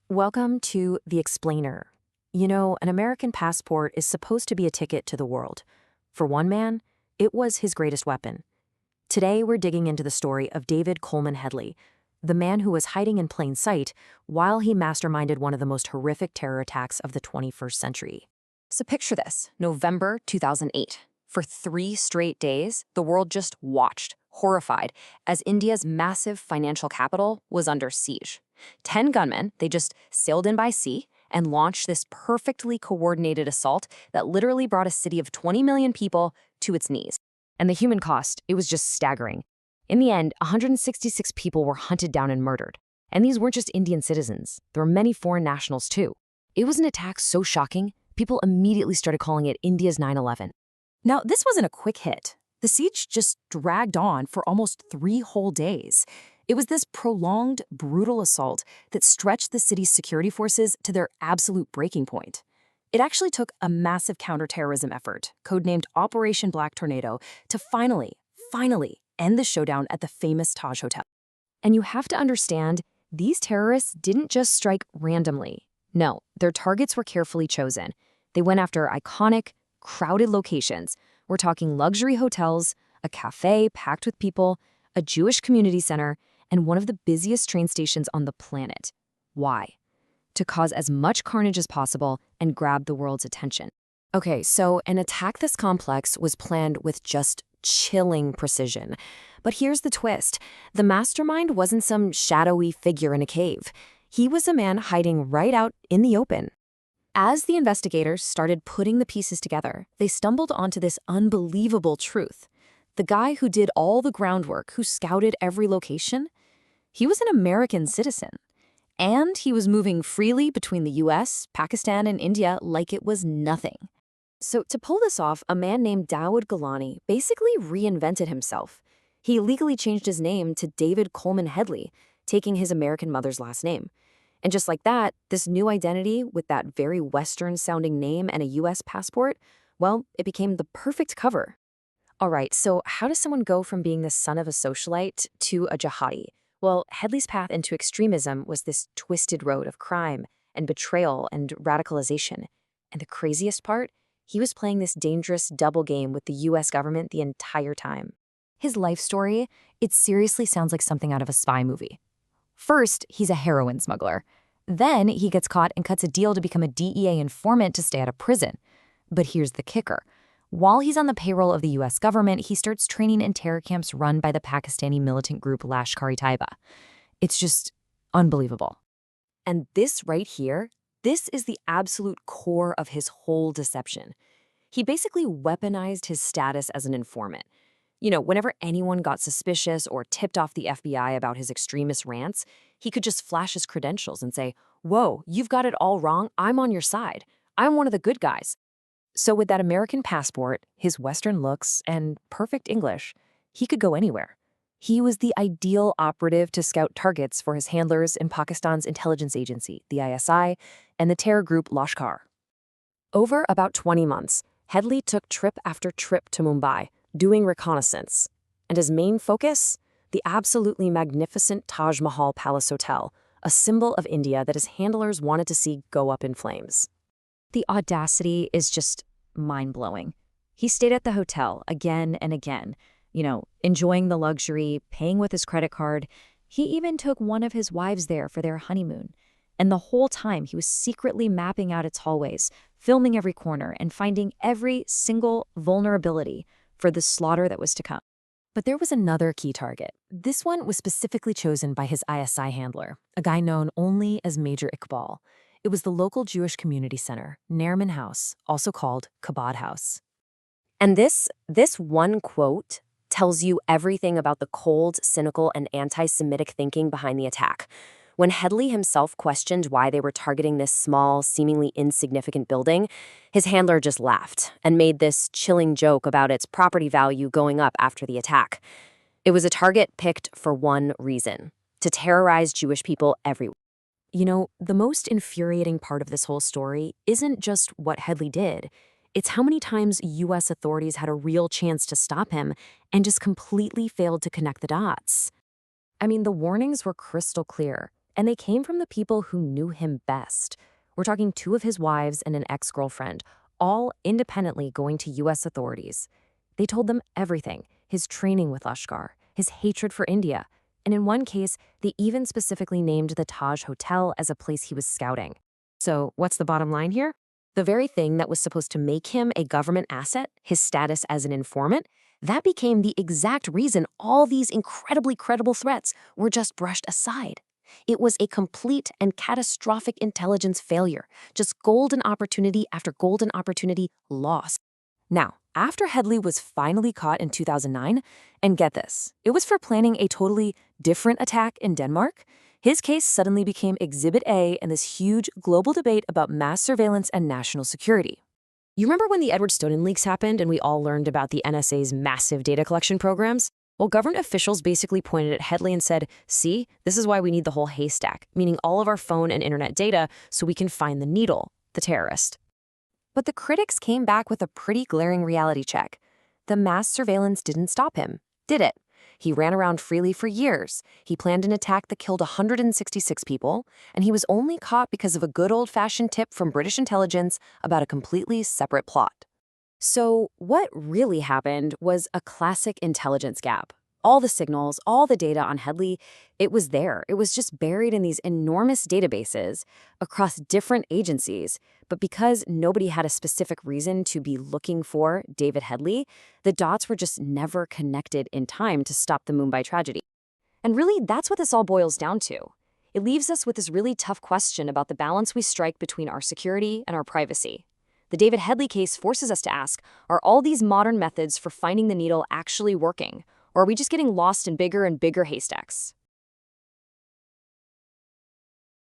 Welcome to The Explainer. You know, an American passport is supposed to be a ticket to the world. For one man, it was his greatest weapon. Today, we're digging into the story of David Coleman Headley, the man who was hiding in plain sight while he masterminded one of the most horrific terror attacks of the 21st century. So picture this, November 2008. For 3 straight days, the world just watched, horrified, as India's massive financial capital was under siege. 10 gunmen, they just sailed in by sea and launched this perfectly coordinated assault that literally brought a city of 20 million people to its knees. And the human cost, it was just staggering. In the end, 166 people were hunted down and murdered. And these weren't just Indian citizens. There were many foreign nationals too. It was an attack so shocking, people immediately started calling it India's 9/11. Now, this wasn't a quick hit. The siege just dragged on for almost 3 whole days. It was this prolonged, brutal assault that stretched the city's security forces to their absolute breaking point. It actually took a massive counterterrorism effort, codenamed Operation Black Tornado, to finally end the showdown at the famous Taj Hotel. And you have to understand, these terrorists didn't just strike randomly. No, their targets were carefully chosen. They went after iconic, crowded locations. We're talking luxury hotels, a cafe packed with people, a Jewish community center, and one of the busiest train stations on the planet. Why? To cause as much carnage as possible and grab the world's attention. Okay, so an attack this complex was planned with just chilling precision. But here's the twist. The mastermind wasn't some shadowy figure in a cave. He was a man hiding right out in the open. As the investigators started putting the pieces together, they stumbled onto this unbelievable truth. The guy who did all the groundwork, who scouted every location, he was an American citizen. And he was moving freely between the US, Pakistan, and India like it was nothing. So to pull this off, a man named Daood Gilani basically reinvented himself. He legally changed his name to David Coleman Headley, taking his American mother's last name. And just like that, this new identity with that very Western-sounding name and a US passport, well, it became the perfect cover. All right, so how does someone go from being the son of a socialite to a jihadi? Well, Headley's path into extremism was this twisted road of crime and betrayal and radicalization. And the craziest part? He was playing this dangerous double game with the US government the entire time. His life story, it seriously sounds like something out of a spy movie. First, he's a heroin smuggler. Then he gets caught and cuts a deal to become a DEA informant to stay out of prison. But here's the kicker. While he's on the payroll of the US government, he starts training in terror camps run by the Pakistani militant group Lashkar-e-Taiba. It's just unbelievable. And this right here, this is the absolute core of his whole deception. He basically weaponized his status as an informant. You know, whenever anyone got suspicious or tipped off the FBI about his extremist rants, he could just flash his credentials and say, "Whoa, you've got it all wrong. I'm on your side. I'm one of the good guys." So with that American passport, his Western looks, and perfect English, he could go anywhere. He was the ideal operative to scout targets for his handlers in Pakistan's intelligence agency, the ISI, and the terror group Lashkar. Over about 20 months, Headley took trip after trip to Mumbai, doing reconnaissance. And his main focus? The absolutely magnificent Taj Mahal Palace Hotel, a symbol of India that his handlers wanted to see go up in flames. The audacity is just mind-blowing. He stayed at the hotel again and again, enjoying the luxury, paying with his credit card. He even took one of his wives there for their honeymoon. And the whole time, he was secretly mapping out its hallways, filming every corner, and finding every single vulnerability for the slaughter that was to come. But there was another key target. This one was specifically chosen by his ISI handler, a guy known only as Major Iqbal. It was the local Jewish community center, Nerman House, also called Kabod House. And this one quote tells you everything about the cold, cynical, and anti-Semitic thinking behind the attack. When Headley himself questioned why they were targeting this small, seemingly insignificant building, his handler just laughed and made this chilling joke about its property value going up after the attack. It was a target picked for one reason: to terrorize Jewish people everywhere. You know, the most infuriating part of this whole story isn't just what Headley did. It's how many times US authorities had a real chance to stop him and just completely failed to connect the dots. I mean, the warnings were crystal clear. And they came from the people who knew him best. We're talking 2 of his wives and an ex-girlfriend, all independently going to U.S. authorities. They told them everything, his training with Lashkar, his hatred for India, and in one case, they even specifically named the Taj Hotel as a place he was scouting. So what's the bottom line here? The very thing that was supposed to make him a government asset, his status as an informant, that became the exact reason all these incredibly credible threats were just brushed aside. It was a complete and catastrophic intelligence failure, just golden opportunity after golden opportunity lost. Now, after Headley was finally caught in 2009, and get this, it was for planning a totally different attack in Denmark, his case suddenly became Exhibit A in this huge global debate about mass surveillance and national security. You remember when the Edward Snowden leaks happened and we all learned about the NSA's massive data collection programs? Well, government officials basically pointed at Headley and said, see, this is why we need the whole haystack, meaning all of our phone and internet data so we can find the needle, the terrorist. But the critics came back with a pretty glaring reality check. The mass surveillance didn't stop him, did it? He ran around freely for years. He planned an attack that killed 166 people, and he was only caught because of a good old-fashioned tip from British intelligence about a completely separate plot. So what really happened was a classic intelligence gap. All the signals, all the data on Headley, it was there. It was just buried in these enormous databases across different agencies. But because nobody had a specific reason to be looking for David Headley, the dots were just never connected in time to stop the Mumbai tragedy. And really, that's what this all boils down to. It leaves us with this really tough question about the balance we strike between our security and our privacy. The David Headley case forces us to ask, are all these modern methods for finding the needle actually working? Or are we just getting lost in bigger and bigger haystacks?